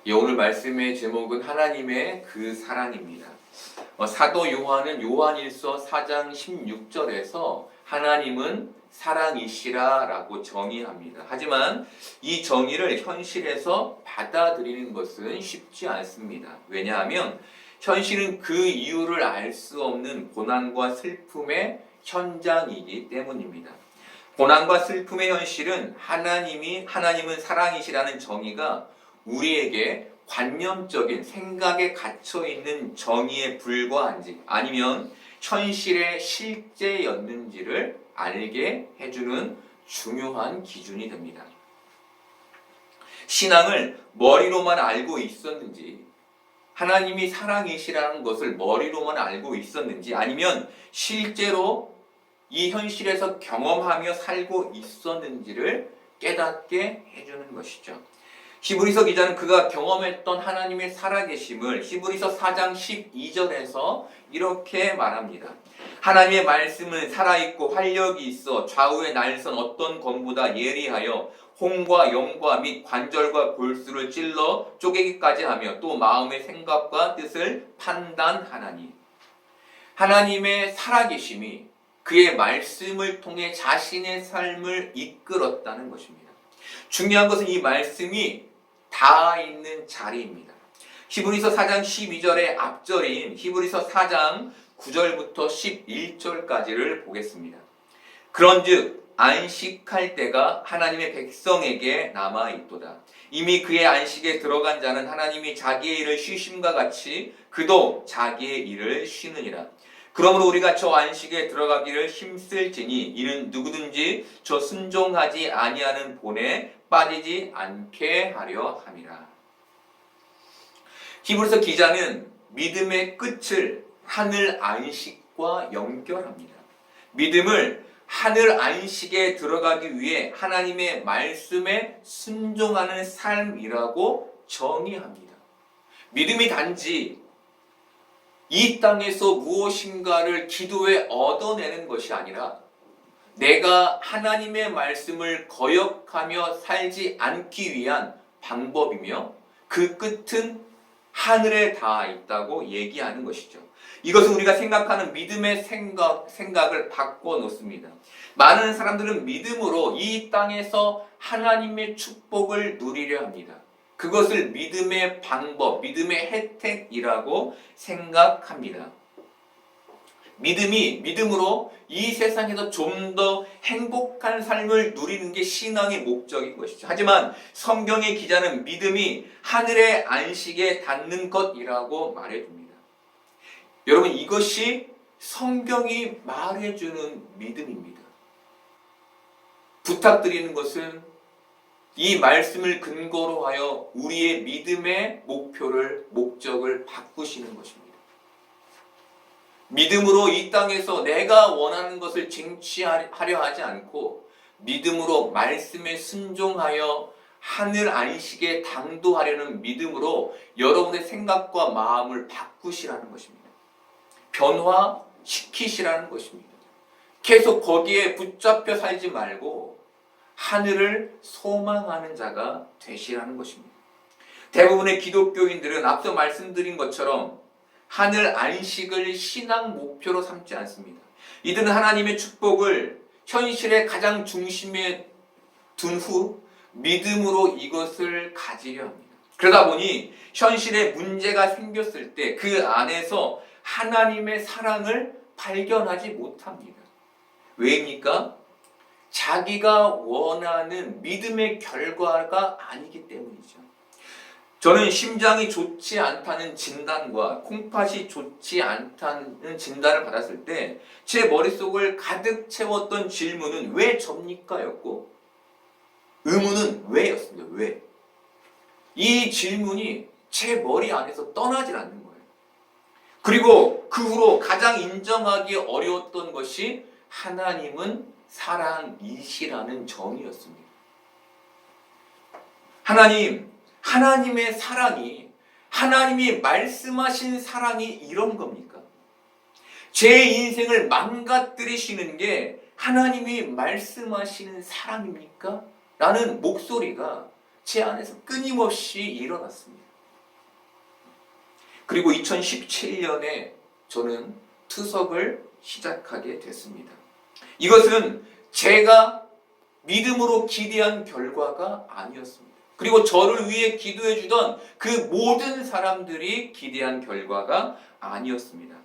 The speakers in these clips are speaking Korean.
오늘 말씀의 제목은 하나님의 그 사랑입니다. 사도 요한은 요한일서 4장 16절에서 하나님은 사랑이시라 라고 정의합니다. 하지만 이 정의를 현실에서 받아들이는 것은 쉽지 않습니다. 왜냐하면 현실은 그 이유를 알 수 없는 고난과 슬픔의 현장이기 때문입니다. 고난과 슬픔의 현실은 하나님은 사랑이시라는 정의가 우리에게 관념적인 생각에 갇혀있는 정의에 불과한지 아니면 현실의 실제였는지를 알게 해주는 중요한 기준이 됩니다. 신앙을 머리로만 알고 있었는지, 하나님이 사랑이시라는 것을 머리로만 알고 있었는지, 아니면 실제로 이 현실에서 경험하며 살고 있었는지를 깨닫게 해주는 것이죠. 히브리서 기자는 그가 경험했던 하나님의 살아계심을 히브리서 4장 12절에서 이렇게 말합니다. 하나님의 말씀은 살아있고 활력이 있어 좌우의 날선 어떤 검보다 예리하여 홍과 영과 및 관절과 골수를 찔러 쪼개기까지 하며 또 마음의 생각과 뜻을 판단하나니. 하나님의 살아계심이 그의 말씀을 통해 자신의 삶을 이끌었다는 것입니다. 중요한 것은 이 말씀이 닿아 있는 자리입니다. 히브리서 4장 12절의 앞절인 히브리서 4장 9절부터 11절까지를 보겠습니다. 그런즉 안식할 때가 하나님의 백성에게 남아있도다. 이미 그의 안식에 들어간 자는 하나님이 자기의 일을 쉬심과 같이 그도 자기의 일을 쉬느니라. 그러므로 우리가 저 안식에 들어가기를 힘쓸지니 이는 누구든지 저 순종하지 아니하는 본에 빠지지 않게 하려 함이라. 히브리서 기자는 믿음의 끝을 하늘 안식과 연결합니다. 믿음을 하늘 안식에 들어가기 위해 하나님의 말씀에 순종하는 삶이라고 정의합니다. 믿음이 단지 이 땅에서 무엇인가를 기도해 얻어내는 것이 아니라 내가 하나님의 말씀을 거역하며 살지 않기 위한 방법이며 그 끝은 하늘에 닿아 있다고 얘기하는 것이죠. 이것은 우리가 생각하는 믿음의 생각을 바꿔 놓습니다. 많은 사람들은 믿음으로 이 땅에서 하나님의 축복을 누리려 합니다. 그것을 믿음의 방법, 믿음의 혜택이라고 생각합니다. 믿음으로 이 세상에서 좀 더 행복한 삶을 누리는 게 신앙의 목적인 것이죠. 하지만 성경의 기자는 믿음이 하늘의 안식에 닿는 것이라고 말해줍니다. 여러분, 이것이 성경이 말해주는 믿음입니다. 부탁드리는 것은 이 말씀을 근거로 하여 우리의 믿음의 목적을 바꾸시는 것입니다. 믿음으로 이 땅에서 내가 원하는 것을 쟁취하려 하지 않고 믿음으로 말씀에 순종하여 하늘 안식에 당도하려는 믿음으로 여러분의 생각과 마음을 바꾸시라는 것입니다. 변화시키시라는 것입니다. 계속 거기에 붙잡혀 살지 말고 하늘을 소망하는 자가 되시라는 것입니다. 대부분의 기독교인들은 앞서 말씀드린 것처럼 하늘 안식을 신앙 목표로 삼지 않습니다. 이들은 하나님의 축복을 현실의 가장 중심에 둔 후 믿음으로 이것을 가지려 합니다. 그러다 보니 현실에 문제가 생겼을 때 그 안에서 하나님의 사랑을 발견하지 못합니다. 왜입니까? 자기가 원하는 믿음의 결과가 아니기 때문이죠. 저는 심장이 좋지 않다는 진단과 콩팥이 좋지 않다는 진단을 받았을 때 제 머릿속을 가득 채웠던 질문은 왜 접니까? 였고 의문은 왜? 였습니다. 왜? 이 질문이 제 머리 안에서 떠나질 않는 거예요. 그리고 그 후로 가장 인정하기 어려웠던 것이 하나님은 사랑이시라는 정의였습니다. 하나님의 사랑이, 하나님이 말씀하신 사랑이 이런 겁니까? 제 인생을 망가뜨리시는 게 하나님이 말씀하시는 사랑입니까? 라는 목소리가 제 안에서 끊임없이 일어났습니다. 그리고 2017년에 저는 투석을 시작하게 됐습니다. 이것은 제가 믿음으로 기대한 결과가 아니었습니다. 그리고 저를 위해 기도해 주던 그 모든 사람들이 기대한 결과가 아니었습니다.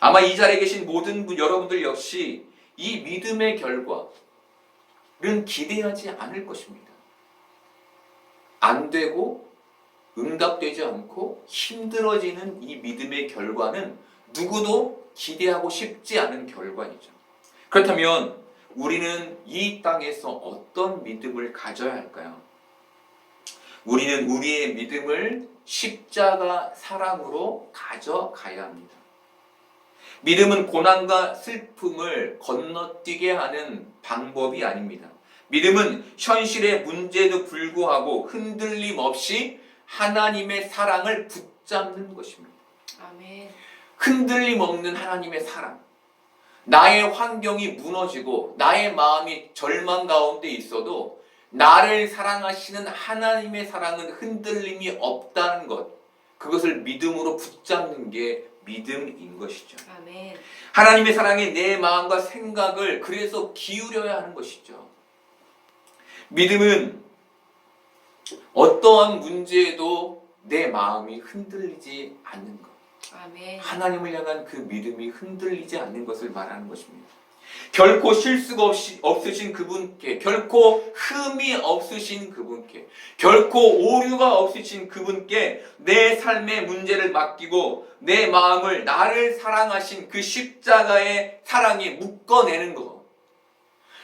아마 이 자리에 계신 모든 여러분들 역시 이 믿음의 결과는 기대하지 않을 것입니다. 안 되고 응답되지 않고 힘들어지는 이 믿음의 결과는 누구도 기대하고 싶지 않은 결과이죠. 그렇다면 우리는 이 땅에서 어떤 믿음을 가져야 할까요? 우리는 우리의 믿음을 십자가 사랑으로 가져가야 합니다. 믿음은 고난과 슬픔을 건너뛰게 하는 방법이 아닙니다. 믿음은 현실의 문제에도 불구하고 흔들림 없이 하나님의 사랑을 붙잡는 것입니다. 아멘. 흔들림 없는 하나님의 사랑. 나의 환경이 무너지고 나의 마음이 절망 가운데 있어도 나를 사랑하시는 하나님의 사랑은 흔들림이 없다는 것. 그것을 믿음으로 붙잡는 게 믿음인 것이죠. 아멘. 하나님의 사랑에 내 마음과 생각을 그래서 기울여야 하는 것이죠. 믿음은 어떠한 문제에도 내 마음이 흔들리지 않는 것. 아멘. 하나님을 향한 그 믿음이 흔들리지 않는 것을 말하는 것입니다. 결코 실수가 없으신 그분께, 결코 흠이 없으신 그분께, 결코 오류가 없으신 그분께 내 삶의 문제를 맡기고 내 마음을 나를 사랑하신 그 십자가의 사랑에 묶어내는 것.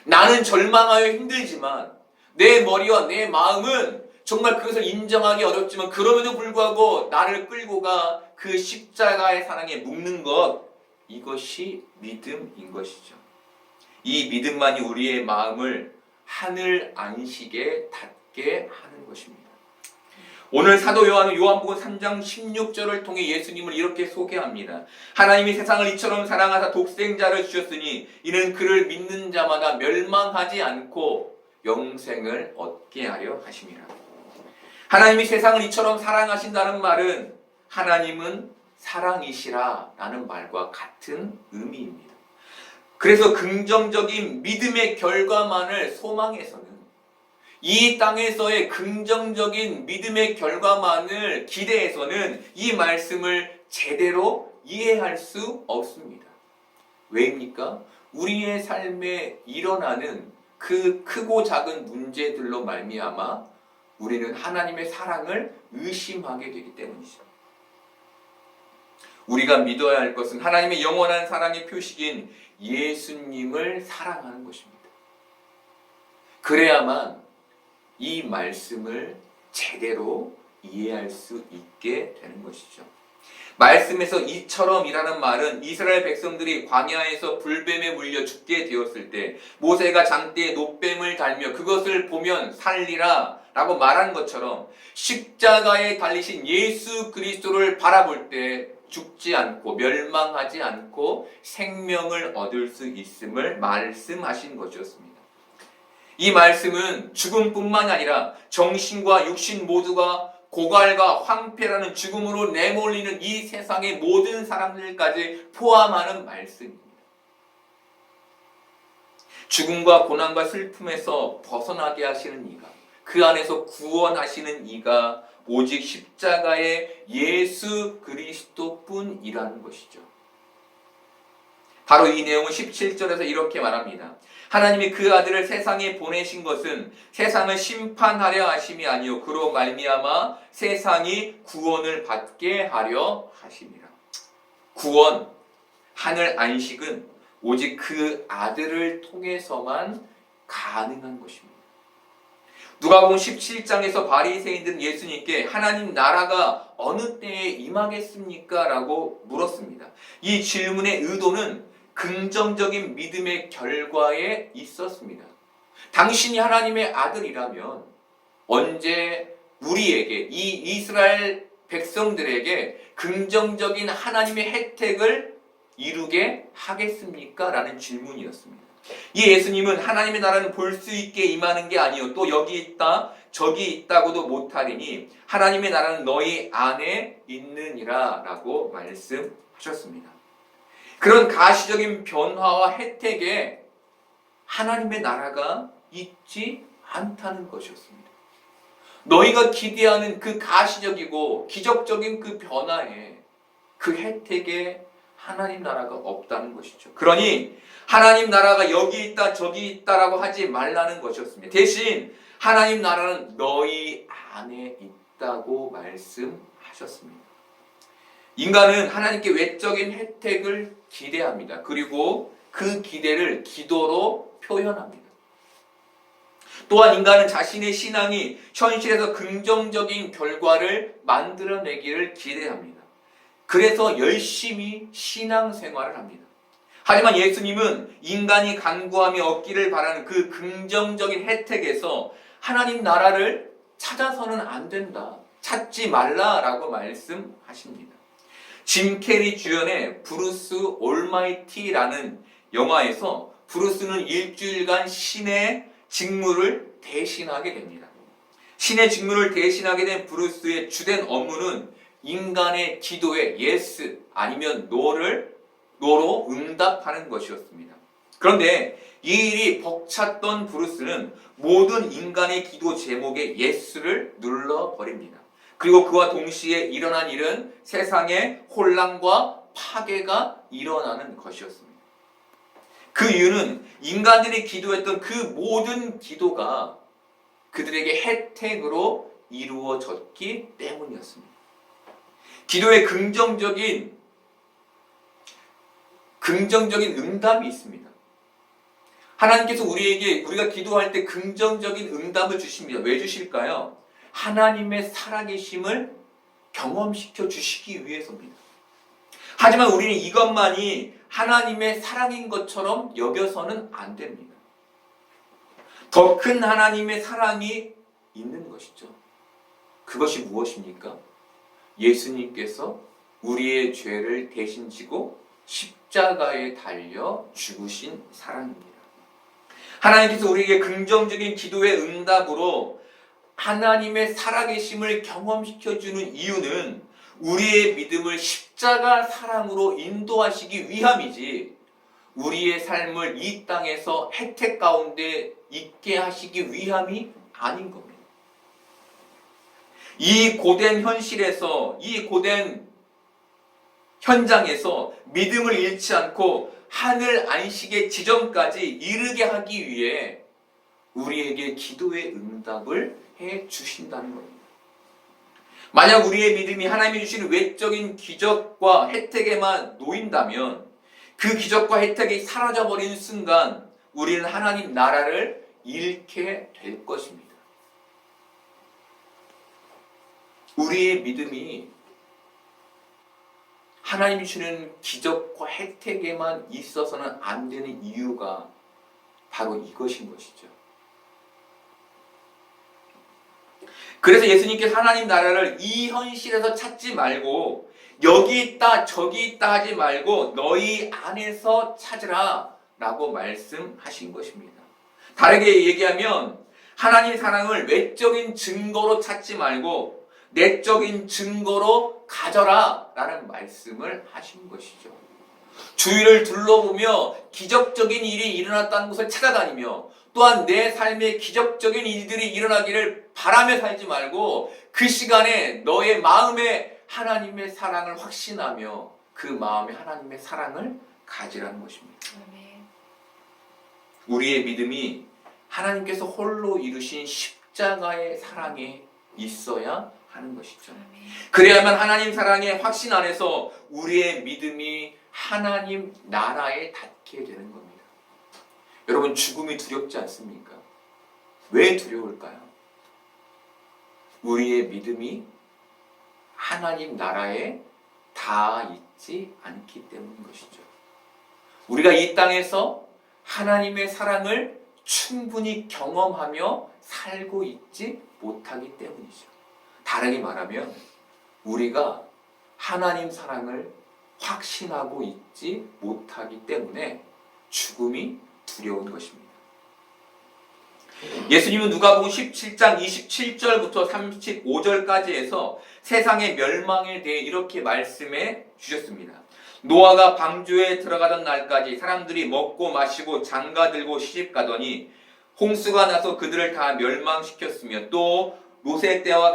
나는 절망하여 힘들지만 내 머리와 내 마음은 정말 그것을 인정하기 어렵지만 그럼에도 불구하고 나를 끌고 가 그 십자가의 사랑에 묶는 것, 이것이 믿음인 것이죠. 이 믿음만이 우리의 마음을 하늘 안식에 닿게 하는 것입니다. 오늘 사도 요한은 요한복음 3장 16절을 통해 예수님을 이렇게 소개합니다. 하나님이 세상을 이처럼 사랑하사 독생자를 주셨으니 이는 그를 믿는 자마다 멸망하지 않고 영생을 얻게 하려 하심이라. 하나님이 세상을 이처럼 사랑하신다는 말은 하나님은 사랑이시라 라는 말과 같은 의미입니다. 그래서 긍정적인 믿음의 결과만을 소망해서는, 이 땅에서의 긍정적인 믿음의 결과만을 기대해서는 이 말씀을 제대로 이해할 수 없습니다. 왜입니까? 우리의 삶에 일어나는 그 크고 작은 문제들로 말미암아 우리는 하나님의 사랑을 의심하게 되기 때문이죠. 우리가 믿어야 할 것은 하나님의 영원한 사랑의 표식인 예수님을 사랑하는 것입니다. 그래야만 이 말씀을 제대로 이해할 수 있게 되는 것이죠. 말씀에서 이처럼이라는 말은 이스라엘 백성들이 광야에서 불뱀에 물려 죽게 되었을 때 모세가 장대에 놋뱀을 달며 그것을 보면 살리라 라고 말한 것처럼 십자가에 달리신 예수 그리스도를 바라볼 때 죽지 않고 멸망하지 않고 생명을 얻을 수 있음을 말씀하신 것이었습니다. 이 말씀은 죽음뿐만 아니라 정신과 육신 모두가 고갈과 황폐라는 죽음으로 내몰리는 이 세상의 모든 사람들까지 포함하는 말씀입니다. 죽음과 고난과 슬픔에서 벗어나게 하시는 이가, 그 안에서 구원하시는 이가 오직 십자가의 예수 그리스도뿐이라는 것이죠. 바로 이 내용은 17절에서 이렇게 말합니다. 하나님이 그 아들을 세상에 보내신 것은 세상을 심판하려 하심이 아니요 그로 말미암아 세상이 구원을 받게 하려 하심이라. 구원, 하늘 안식은 오직 그 아들을 통해서만 가능한 것입니다. 누가복음 17장에서 바리새인들은 예수님께 하나님 나라가 어느 때에 임하겠습니까? 라고 물었습니다. 이 질문의 의도는 긍정적인 믿음의 결과에 있었습니다. 당신이 하나님의 아들이라면 언제 우리에게, 이 이스라엘 백성들에게 긍정적인 하나님의 혜택을 이루게 하겠습니까? 라는 질문이었습니다. 이 예수님은 하나님의 나라는 볼 수 있게 임하는 게 아니요 또 여기 있다 저기 있다고도 못하리니 하나님의 나라는 너희 안에 있느니라 라고 말씀하셨습니다. 그런 가시적인 변화와 혜택에 하나님의 나라가 있지 않다는 것이었습니다. 너희가 기대하는 그 가시적이고 기적적인 그 변화에 그 혜택에 하나님 나라가 없다는 것이죠. 그러니 하나님 나라가 여기 있다 저기 있다라고 하지 말라는 것이었습니다. 대신 하나님 나라는 너희 안에 있다고 말씀하셨습니다. 인간은 하나님께 외적인 혜택을 기대합니다. 그리고 그 기대를 기도로 표현합니다. 또한 인간은 자신의 신앙이 현실에서 긍정적인 결과를 만들어내기를 기대합니다. 그래서 열심히 신앙생활을 합니다. 하지만 예수님은 인간이 간구하며 얻기를 바라는 그 긍정적인 혜택에서 하나님 나라를 찾아서는 안 된다. 찾지 말라라고 말씀하십니다. 짐 캐리 주연의 브루스 올마이티라는 영화에서 브루스는 일주일간 신의 직무를 대신하게 됩니다. 신의 직무를 대신하게 된 브루스의 주된 업무는 인간의 기도에 yes 아니면 no로 응답하는 것이었습니다. 그런데 이 일이 벅찼던 브루스는 모든 인간의 기도 제목에 yes를 눌러버립니다. 그리고 그와 동시에 일어난 일은 세상에 혼란과 파괴가 일어나는 것이었습니다. 그 이유는 인간들이 기도했던 그 모든 기도가 그들에게 혜택으로 이루어졌기 때문이었습니다. 기도에 긍정적인 응답이 있습니다. 하나님께서 우리가 기도할 때 긍정적인 응답을 주십니다. 왜 주실까요? 하나님의 살아계심을 경험시켜 주시기 위해서입니다. 하지만 우리는 이것만이 하나님의 사랑인 것처럼 여겨서는 안 됩니다. 더 큰 하나님의 사랑이 있는 것이죠. 그것이 무엇입니까? 예수님께서 우리의 죄를 대신 지고 십자가에 달려 죽으신 사랑입니다. 하나님께서 우리에게 긍정적인 기도의 응답으로 하나님의 살아계심을 경험시켜주는 이유는 우리의 믿음을 십자가 사랑으로 인도하시기 위함이지 우리의 삶을 이 땅에서 혜택 가운데 있게 하시기 위함이 아닌 겁니다. 이 고된 현실에서, 이 고된 현장에서 믿음을 잃지 않고 하늘 안식의 지점까지 이르게 하기 위해 우리에게 기도의 응답을 해 주신다는 겁니다. 만약 우리의 믿음이 하나님이 주시는 외적인 기적과 혜택에만 놓인다면 그 기적과 혜택이 사라져버리는 순간 우리는 하나님 나라를 잃게 될 것입니다. 우리의 믿음이 하나님이 주는 기적과 혜택에만 있어서는 안 되는 이유가 바로 이것인 것이죠. 그래서 예수님께서 하나님 나라를 이 현실에서 찾지 말고 여기 있다 저기 있다 하지 말고 너희 안에서 찾으라 라고 말씀하신 것입니다. 다르게 얘기하면 하나님의 사랑을 외적인 증거로 찾지 말고 내적인 증거로 가져라 라는 말씀을 하신 것이죠. 주위를 둘러보며 기적적인 일이 일어났다는 것을 찾아다니며 또한 내 삶에 기적적인 일들이 일어나기를 바라며 살지 말고 그 시간에 너의 마음에 하나님의 사랑을 확신하며 그 마음에 하나님의 사랑을 가지라는 것입니다. 우리의 믿음이 하나님께서 홀로 이루신 십자가의 사랑에 있어야 하는 것이죠. 그래야만 하나님 사랑의 확신 안에서 우리의 믿음이 하나님 나라에 닿게 되는 겁니다. 여러분 죽음이 두렵지 않습니까? 왜 두려울까요? 우리의 믿음이 하나님 나라에 닿아 있지 않기 때문인 것이죠. 우리가 이 땅에서 하나님의 사랑을 충분히 경험하며 살고 있지 못하기 때문이죠. 다르게 말하면 우리가 하나님 사랑을 확신하고 있지 못하기 때문에 죽음이 두려운 것입니다. 예수님은 누가복음 17장 27절부터 35절까지 해서 세상의 멸망에 대해 이렇게 말씀해 주셨습니다. 노아가 방주에 들어가던 날까지 사람들이 먹고 마시고 장가들고 시집가더니 홍수가 나서 그들을 다 멸망시켰으며 또 롯의 때와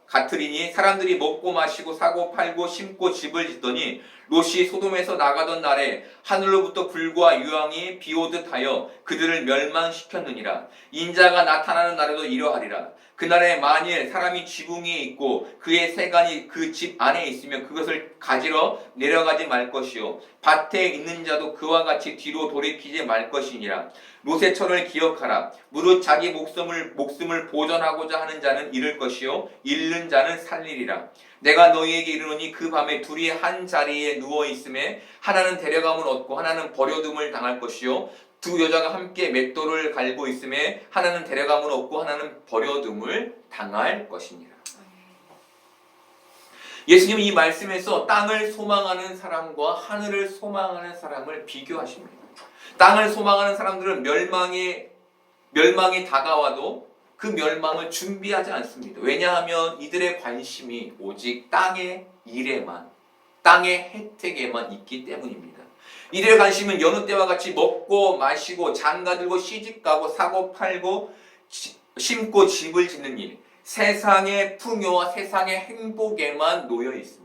같으리니 사람들이 먹고 마시고 사고 팔고 심고 집을 짓더니 롯이 소돔에서 나가던 날에 하늘로부터 불과 유황이 비오듯 하여 그들을 멸망시켰느니라. 인자가 나타나는 날에도 이러하리라. 그날에 만일 사람이 지붕 위에 있고 그의 세간이 그 집 안에 있으면 그것을 가지러 내려가지 말 것이요 밭에 있는 자도 그와 같이 뒤로 돌이키지 말 것이니라. 롯의 철을 기억하라. 무릇 자기 목숨을 보전하고자 하는 자는 잃을 것이요 잃는 자는 살리리라. 내가 너희에게 이르노니 그 밤에 둘이 한 자리에 누워 있음에 하나는 데려감을 얻고 하나는 버려둠을 당할 것이요 두 여자가 함께 맷돌을 갈고 있음에 하나는 데려감을 얻고 하나는 버려둠을 당할 것이니라. 예수님은 이 말씀에서 땅을 소망하는 사람과 하늘을 소망하는 사람을 비교하십니다. 땅을 소망하는 사람들은 멸망이 다가와도 그 멸망을 준비하지 않습니다. 왜냐하면 이들의 관심이 오직 땅의 일에만, 땅의 혜택에만 있기 때문입니다. 이들의 관심은 여느 때와 같이 먹고 마시고 장가들고 시집가고 사고 팔고 심고 집을 짓는 일, 세상의 풍요와 세상의 행복에만 놓여 있습니다.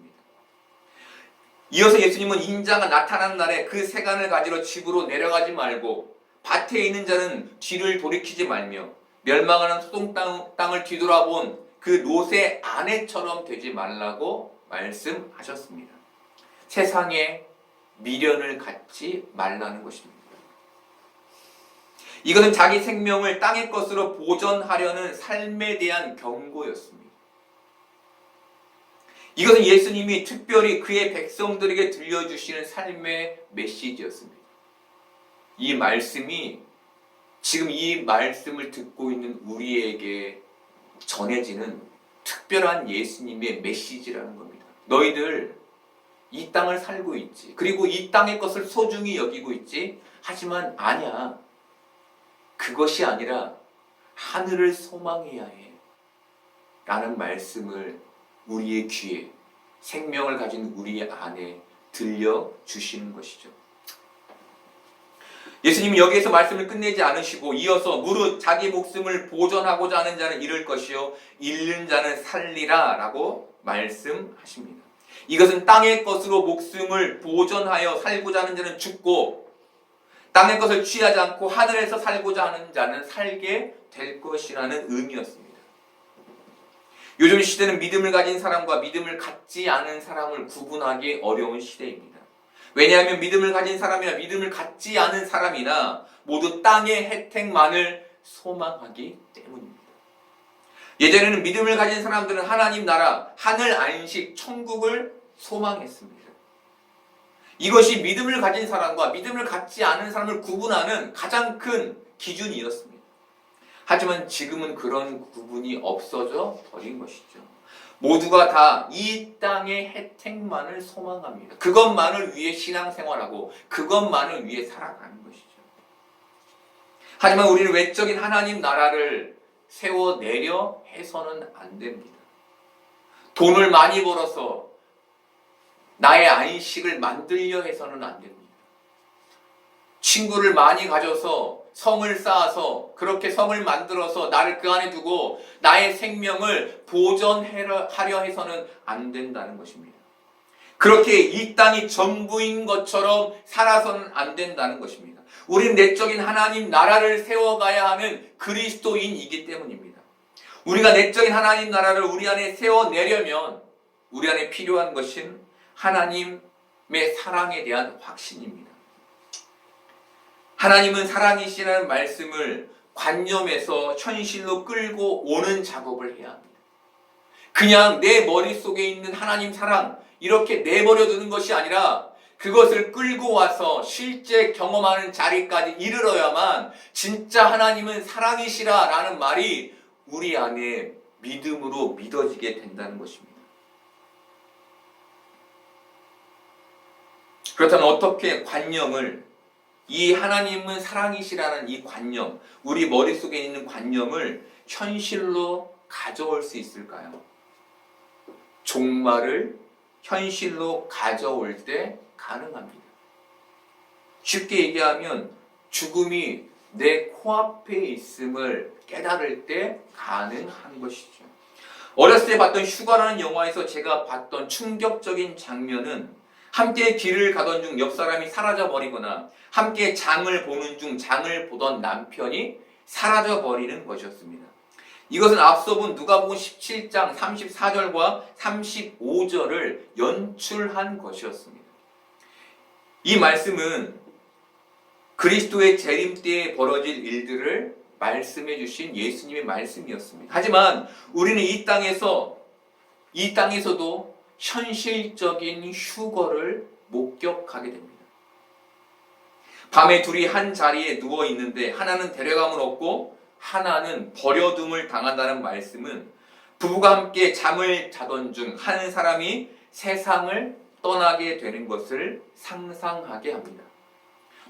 이어서 예수님은 인자가 나타나는 날에 그 세간을 가지러 집으로 내려가지 말고 밭에 있는 자는 뒤를 돌이키지 말며 멸망하는 소돔 땅을 뒤돌아본 그 롯의 아내처럼 되지 말라고 말씀하셨습니다. 세상에 미련을 갖지 말라는 것입니다. 이것은 자기 생명을 땅의 것으로 보전하려는 삶에 대한 경고였습니다. 이것은 예수님이 특별히 그의 백성들에게 들려주시는 삶의 메시지였습니다. 이 말씀이 지금 이 말씀을 듣고 있는 우리에게 전해지는 특별한 예수님의 메시지라는 겁니다. 너희들 이 땅을 살고 있지. 그리고 이 땅의 것을 소중히 여기고 있지. 하지만 아니야. 그것이 아니라 하늘을 소망해야 해. 라는 말씀을 우리의 귀에, 생명을 가진 우리의 안에 들려주시는 것이죠. 예수님은 여기에서 말씀을 끝내지 않으시고 이어서 무릇 자기 목숨을 보전하고자 하는 자는 잃을 것이요 잃는 자는 살리라 라고 말씀하십니다. 이것은 땅의 것으로 목숨을 보전하여 살고자 하는 자는 죽고 땅의 것을 취하지 않고 하늘에서 살고자 하는 자는 살게 될 것이라는 의미였습니다. 요즘 시대는 믿음을 가진 사람과 믿음을 갖지 않은 사람을 구분하기 어려운 시대입니다. 왜냐하면 믿음을 가진 사람이나 믿음을 갖지 않은 사람이나 모두 땅의 혜택만을 소망하기 때문입니다. 예전에는 믿음을 가진 사람들은 하나님 나라, 하늘 안식, 천국을 소망했습니다. 이것이 믿음을 가진 사람과 믿음을 갖지 않은 사람을 구분하는 가장 큰 기준이었습니다. 하지만 지금은 그런 구분이 없어져 버린 것이죠. 모두가 다 이 땅의 혜택만을 소망합니다. 그것만을 위해 신앙생활하고 그것만을 위해 살아가는 것이죠. 하지만 우리는 외적인 하나님 나라를 세워내려 해서는 안 됩니다. 돈을 많이 벌어서 나의 안식을 만들려 해서는 안 됩니다. 친구를 많이 가져서 성을 쌓아서 그렇게 성을 만들어서 나를 그 안에 두고 나의 생명을 보존하려 해서는 안 된다는 것입니다. 그렇게 이 땅이 전부인 것처럼 살아서는 안 된다는 것입니다. 우리는 내적인 하나님 나라를 세워가야 하는 그리스도인이기 때문입니다. 우리가 내적인 하나님 나라를 우리 안에 세워내려면 우리 안에 필요한 것은 하나님의 사랑에 대한 확신입니다. 하나님은 사랑이시라는 말씀을 관념에서 현실로 끌고 오는 작업을 해야 합니다. 그냥 내 머릿속에 있는 하나님 사랑 이렇게 내버려 두는 것이 아니라 그것을 끌고 와서 실제 경험하는 자리까지 이르러야만 진짜 하나님은 사랑이시라라는 말이 우리 안에 믿음으로 믿어지게 된다는 것입니다. 그렇다면 어떻게 관념을 이 하나님은 사랑이시라는 이 관념, 우리 머릿속에 있는 관념을 현실로 가져올 수 있을까요? 종말을 현실로 가져올 때 가능합니다. 쉽게 얘기하면 죽음이 내 코앞에 있음을 깨달을 때 가능한 것이죠. 어렸을 때 봤던 휴가라는 영화에서 제가 봤던 충격적인 장면은 함께 길을 가던 중 옆 사람이 사라져버리거나 함께 장을 보는 중 장을 보던 남편이 사라져버리는 것이었습니다. 이것은 앞서 본 누가복음 17장 34절과 35절을 연출한 것이었습니다. 이 말씀은 그리스도의 재림 때에 벌어질 일들을 말씀해 주신 예수님의 말씀이었습니다. 하지만 우리는 이 땅에서도 현실적인 휴거를 목격하게 됩니다. 밤에 둘이 한 자리에 누워 있는데 하나는 데려감을 얻고 하나는 버려둠을 당한다는 말씀은 부부가 함께 잠을 자던 중 한 사람이 세상을 떠나게 되는 것을 상상하게 합니다.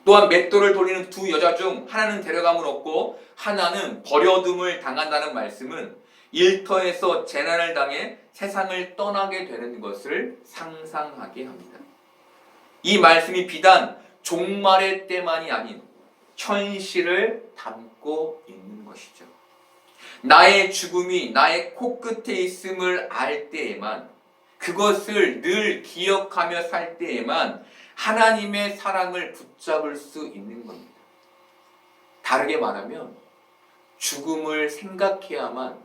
또한 맷돌을 돌리는 두 여자 중 하나는 데려감을 얻고 하나는 버려둠을 당한다는 말씀은 일터에서 재난을 당해 세상을 떠나게 되는 것을 상상하게 합니다. 이 말씀이 비단 종말의 때만이 아닌 현실을 담고 있는 것이죠. 나의 죽음이 나의 코끝에 있음을 알 때에만, 그것을 늘 기억하며 살 때에만 하나님의 사랑을 붙잡을 수 있는 겁니다. 다르게 말하면 죽음을 생각해야만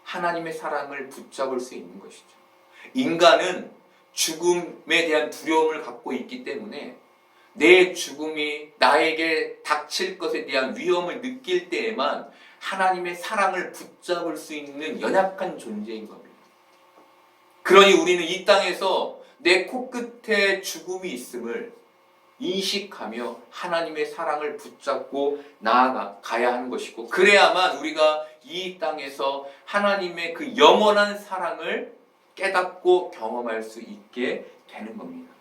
하나님의 사랑을 붙잡을 수 있는 것이죠. 인간은 죽음에 대한 두려움을 갖고 있기 때문에 내 죽음이 나에게 닥칠 것에 대한 위험을 느낄 때에만 하나님의 사랑을 붙잡을 수 있는 연약한 존재인 겁니다. 그러니 우리는 이 땅에서 내 코끝에 죽음이 있음을 인식하며 하나님의 사랑을 붙잡고 나아가야 하는 것이고, 그래야만 우리가 이 땅에서 하나님의 그 영원한 사랑을 깨닫고 경험할 수 있게 되는 겁니다.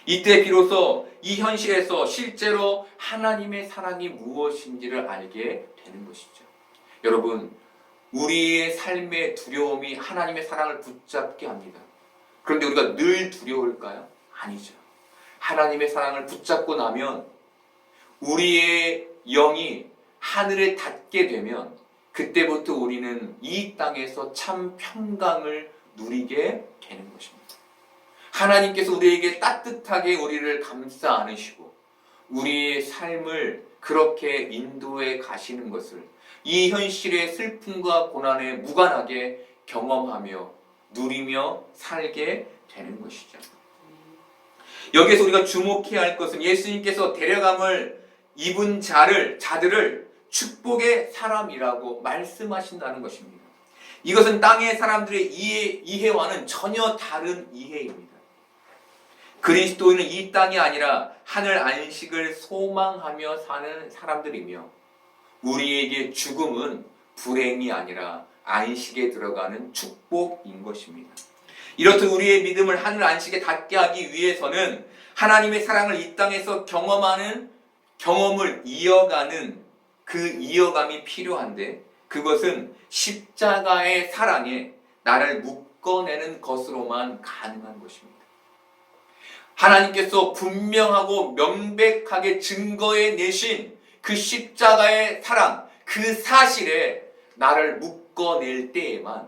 이때 비로소 이 현실에서 실제로 하나님의 사랑이 무엇인지를 알게 되는 것이죠. 여러분, 우리의 삶의 두려움이 하나님의 사랑을 붙잡게 합니다. 그런데 우리가 늘 두려울까요? 아니죠. 하나님의 사랑을 붙잡고 나면 우리의 영이 하늘에 닿게 되면 그때부터 우리는 이 땅에서 참 평강을 누리게 되는 것입니다. 하나님께서 우리에게 따뜻하게 우리를 감싸 안으시고 우리의 삶을 그렇게 인도해 가시는 것을 이 현실의 슬픔과 고난에 무관하게 경험하며 누리며 살게 되는 것이죠. 여기에서 우리가 주목해야 할 것은 예수님께서 데려감을 입은 자들을 축복의 사람이라고 말씀하신다는 것입니다. 이것은 땅의 사람들의 이해와는 전혀 다른 이해입니다. 그리스도인은 이 땅이 아니라 하늘 안식을 소망하며 사는 사람들이며, 우리에게 죽음은 불행이 아니라 안식에 들어가는 축복인 것입니다. 이렇듯 우리의 믿음을 하늘 안식에 닿게 하기 위해서는 하나님의 사랑을 이 땅에서 경험하는 경험을 이어가는 그 이어감이 필요한데, 그것은 십자가의 사랑에 나를 묶어내는 것으로만 가능한 것입니다. 하나님께서 분명하고 명백하게 증거해 내신 그 십자가의 사랑, 그 사실에 나를 묶어낼 때에만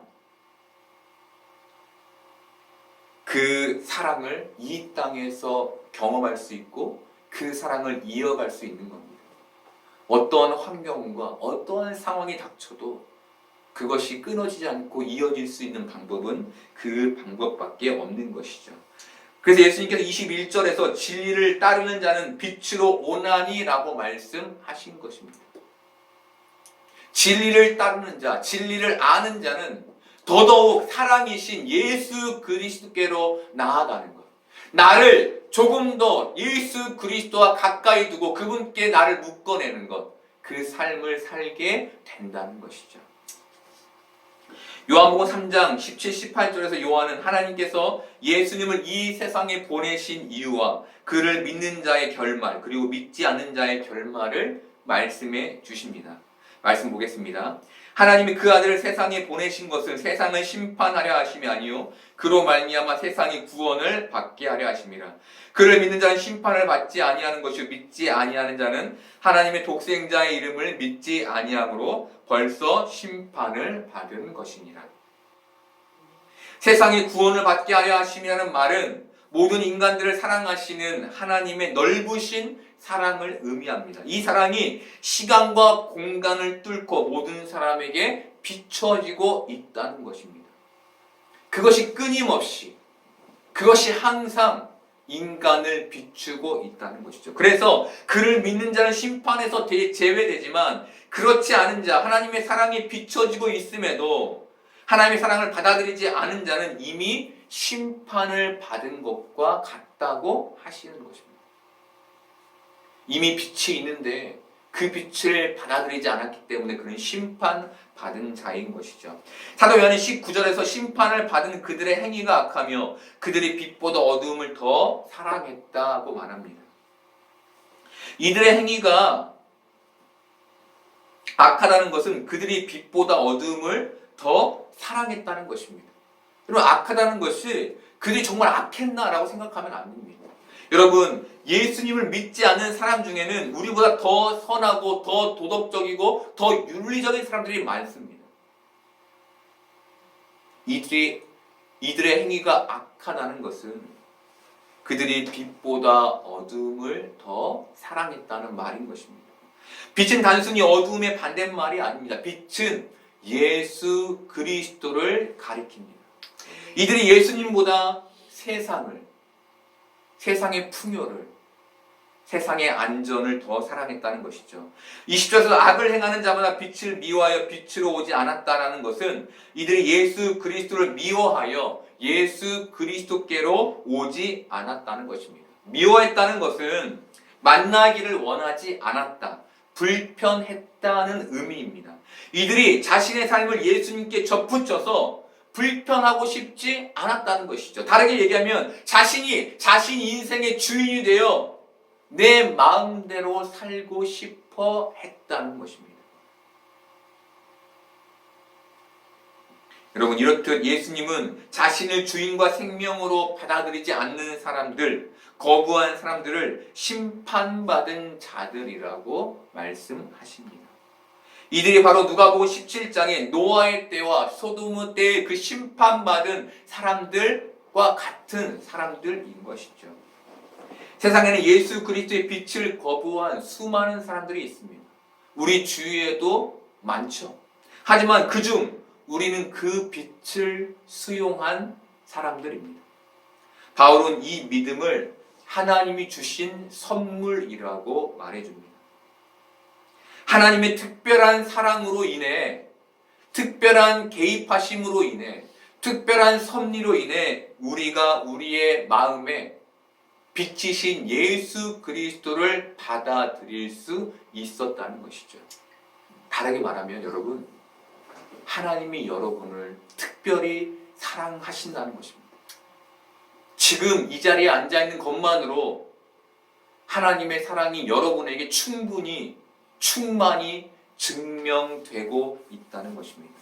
그 사랑을 이 땅에서 경험할 수 있고 그 사랑을 이어갈 수 있는 겁니다. 어떠한 환경과 어떠한 상황이 닥쳐도 그것이 끊어지지 않고 이어질 수 있는 방법은 그 방법밖에 없는 것이죠. 그래서 예수님께서 21절에서 진리를 따르는 자는 빛으로 오나니라고 말씀하신 것입니다. 진리를 따르는 자, 진리를 아는 자는 더더욱 사랑이신 예수 그리스도께로 나아가는 것. 나를 조금 더 예수 그리스도와 가까이 두고 그분께 나를 묶어내는 것. 그 삶을 살게 된다는 것이죠. 요한복음 3장 17, 18절에서 요한은 하나님께서 예수님을 이 세상에 보내신 이유와 그를 믿는 자의 결말, 그리고 믿지 않는 자의 결말을 말씀해 주십니다. 말씀 보겠습니다. 하나님이 그 아들을 세상에 보내신 것은 세상을 심판하려 하심이 아니요 그로 말미암아 세상이 구원을 받게 하려 하심이라. 그를 믿는 자는 심판을 받지 아니하는 것이요 믿지 아니하는 자는 하나님의 독생자의 이름을 믿지 아니함으로 벌써 심판을 받은 것이니라. 세상이 구원을 받게 하려 하심이라는 말은 모든 인간들을 사랑하시는 하나님의 넓으신 사랑을 의미합니다. 이 사랑이 시간과 공간을 뚫고 모든 사람에게 비춰지고 있다는 것입니다. 그것이 끊임없이, 그것이 항상 인간을 비추고 있다는 것이죠. 그래서 그를 믿는 자는 심판에서 제외되지만 그렇지 않은 자, 하나님의 사랑이 비춰지고 있음에도 하나님의 사랑을 받아들이지 않은 자는 이미 심판을 받은 것과 같다고 하시는 것입니다. 이미 빛이 있는데 그 빛을 받아들이지 않았기 때문에 그는 심판받은 자인 것이죠. 사도 요한이 19절에서 심판을 받은 그들의 행위가 악하며 그들이 빛보다 어두움을 더 사랑했다고 말합니다. 이들의 행위가 악하다는 것은 그들이 빛보다 어두움을 더 사랑했다는 것입니다. 여러분, 악하다는 것이 그들이 정말 악했나라고 생각하면 안 됩니다. 여러분, 예수님을 믿지 않는 사람 중에는 우리보다 더 선하고 더 도덕적이고 더 윤리적인 사람들이 많습니다. 이들의 행위가 악하다는 것은 그들이 빛보다 어둠을 더 사랑했다는 말인 것입니다. 빛은 단순히 어두움의 반대말이 아닙니다. 빛은 예수 그리스도를 가리킵니다. 이들이 예수님보다 세상의 풍요를, 세상의 안전을 더 사랑했다는 것이죠. 20절에서 악을 행하는 자마다 빛을 미워하여 빛으로 오지 않았다라는 것은 이들이 예수 그리스도를 미워하여 예수 그리스도께로 오지 않았다는 것입니다. 미워했다는 것은 만나기를 원하지 않았다, 불편했다는 의미입니다. 이들이 자신의 삶을 예수님께 접붙여서 불편하고 싶지 않았다는 것이죠. 다르게 얘기하면 자신이 자신 인생의 주인이 되어 내 마음대로 살고 싶어 했다는 것입니다. 여러분, 이렇듯 예수님은 자신을 주인과 생명으로 받아들이지 않는 사람들, 거부한 사람들을 심판받은 자들이라고 말씀하십니다. 이들이 바로 누가복음 17장의 노아의 때와 소돔의 때의 그 심판받은 사람들과 같은 사람들인 것이죠. 세상에는 예수 그리스도의 빛을 거부한 수많은 사람들이 있습니다. 우리 주위에도 많죠. 하지만 그중 우리는 그 빛을 수용한 사람들입니다. 바울은 이 믿음을 하나님이 주신 선물이라고 말해줍니다. 하나님의 특별한 사랑으로 인해, 특별한 개입하심으로 인해, 특별한 섭리로 인해 우리가 우리의 마음에 빛이신 예수 그리스도를 받아들일 수 있었다는 것이죠. 다르게 말하면 여러분, 하나님이 여러분을 특별히 사랑하신다는 것입니다. 지금 이 자리에 앉아있는 것만으로 하나님의 사랑이 여러분에게 충만히 증명되고 있다는 것입니다.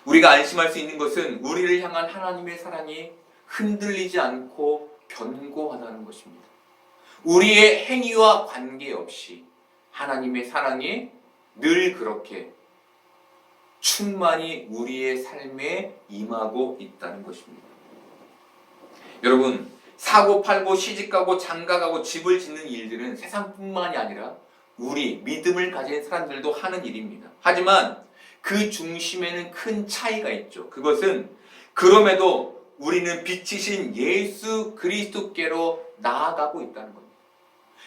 우리가 안심할 수 있는 것은 우리를 향한 하나님의 사랑이 흔들리지 않고 견고하다는 것입니다. 우리의 행위와 관계없이 하나님의 사랑이 늘 그렇게 충만히 우리의 삶에 임하고 있다는 것입니다. 여러분, 사고 팔고 시집가고 장가가고 집을 짓는 일들은 세상뿐만이 아니라 우리 믿음을 가진 사람들도 하는 일입니다. 하지만 그 중심에는 큰 차이가 있죠. 그것은 그럼에도 우리는 빛이신 예수 그리스도께로 나아가고 있다는 겁니다.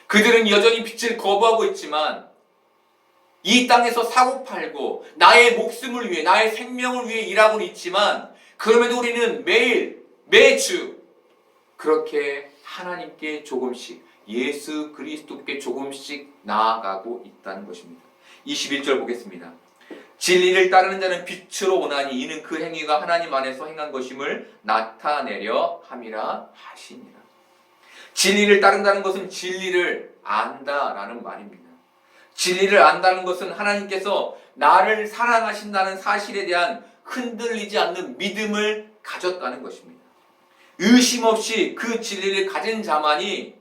그들은 여전히 빛을 거부하고 있지만 이 땅에서 사고 팔고 나의 목숨을 위해, 나의 생명을 위해 일하고 있지만 그럼에도 우리는 매주 그렇게 하나님께 조금씩, 예수 그리스도께 조금씩 나아가고 있다는 것입니다. 21절 보겠습니다. 진리를 따르는 자는 빛으로 오나니 이는 그 행위가 하나님 안에서 행한 것임을 나타내려 함이라 하시니라. 진리를 따른다는 것은 진리를 안다라는 말입니다. 진리를 안다는 것은 하나님께서 나를 사랑하신다는 사실에 대한 흔들리지 않는 믿음을 가졌다는 것입니다. 의심 없이 그 진리를 가진 자만이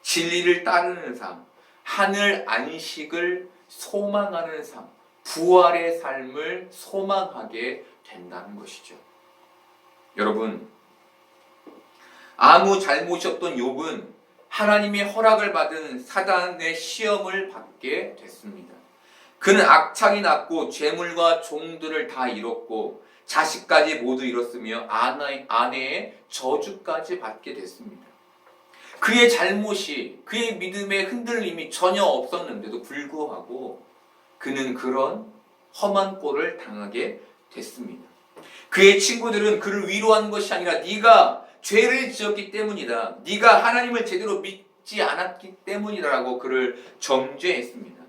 진리를 따르는 삶, 하늘 안식을 소망하는 삶, 부활의 삶을 소망하게 된다는 것이죠. 여러분, 아무 잘못이 없던 욥은 하나님의 허락을 받은 사단의 시험을 받게 됐습니다. 그는 악창이 났고 재물과 종들을 다 잃었고 자식까지 모두 잃었으며 아내의 저주까지 받게 됐습니다. 그의 잘못이, 그의 믿음의 흔들림이 전혀 없었는데도 불구하고 그는 그런 험한 꼴을 당하게 됐습니다. 그의 친구들은 그를 위로한 것이 아니라 네가 죄를 지었기 때문이다. 네가 하나님을 제대로 믿지 않았기 때문이라고 그를 정죄했습니다.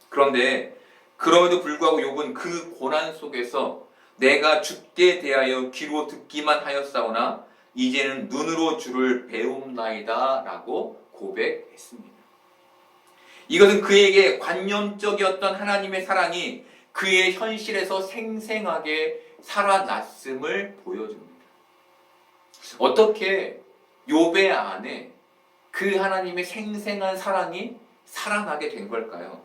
그런데 그럼에도 불구하고 욥은 그 고난 속에서 내가 죽게 대하여 귀로 듣기만 하였사오나 이제는 눈으로 주를 배움나이다 라고 고백했습니다. 이것은 그에게 관념적이었던 하나님의 사랑이 그의 현실에서 생생하게 살아났음을 보여줍니다. 어떻게 욥의 안에 그 하나님의 생생한 사랑이 살아나게 된 걸까요?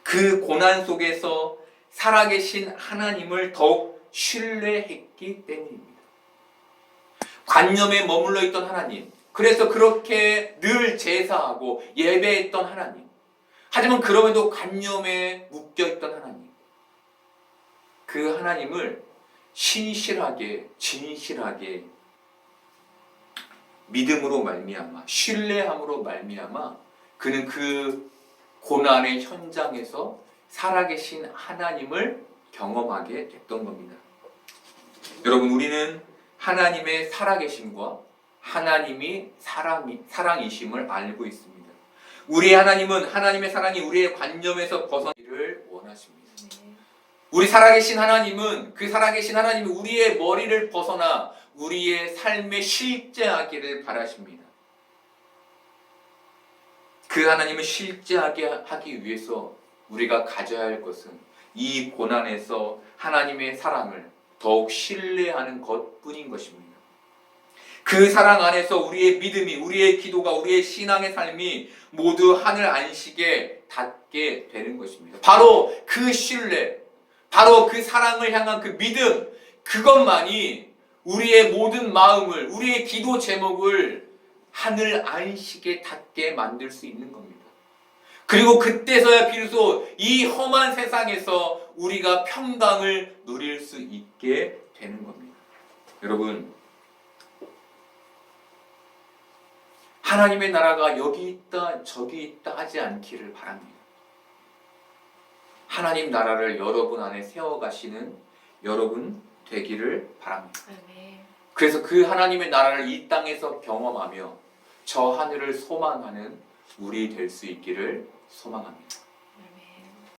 그 고난 속에서 살아계신 하나님을 더욱 신뢰했기 때문입니다. 관념에 머물러 있던 하나님, 그래서 그렇게 늘 제사하고 예배했던 하나님, 하지만 그럼에도 관념에 묶여있던 하나님, 그 하나님을 신실하게 진실하게 믿음으로 말미암아 신뢰함으로 말미암아 그는 그 고난의 현장에서 살아계신 하나님을 경험하게 됐던 겁니다. 여러분, 우리는 하나님의 살아계심과 하나님이 사랑이심을 알고 있습니다. 우리의 하나님은 하나님의 사랑이 우리의 관념에서 벗어나기를 원하십니다. 우리 살아계신 하나님은 그 살아계신 하나님이 우리의 머리를 벗어나 우리의 삶에 실제하기를 바라십니다. 그 하나님을 실제하게 하기 위해서 우리가 가져야 할 것은 이 고난에서 하나님의 사랑을 더욱 신뢰하는 것뿐인 것입니다. 그 사랑 안에서 우리의 믿음이, 우리의 기도가, 우리의 신앙의 삶이 모두 하늘 안식에 닿게 되는 것입니다. 바로 그 신뢰, 바로 그 사랑을 향한 그 믿음, 그것만이 우리의 모든 마음을, 우리의 기도 제목을 하늘 안식에 닿게 만들 수 있는 겁니다. 그리고 그때서야 비로소 이 험한 세상에서 우리가 평강을 누릴 수 있게 되는 겁니다. 여러분, 하나님의 나라가 여기 있다 저기 있다 하지 않기를 바랍니다. 하나님 나라를 여러분 안에 세워가시는 여러분 되기를 바랍니다. 그래서 그 하나님의 나라를 이 땅에서 경험하며 저 하늘을 소망하는 우리 될 수 있기를 소망합니다.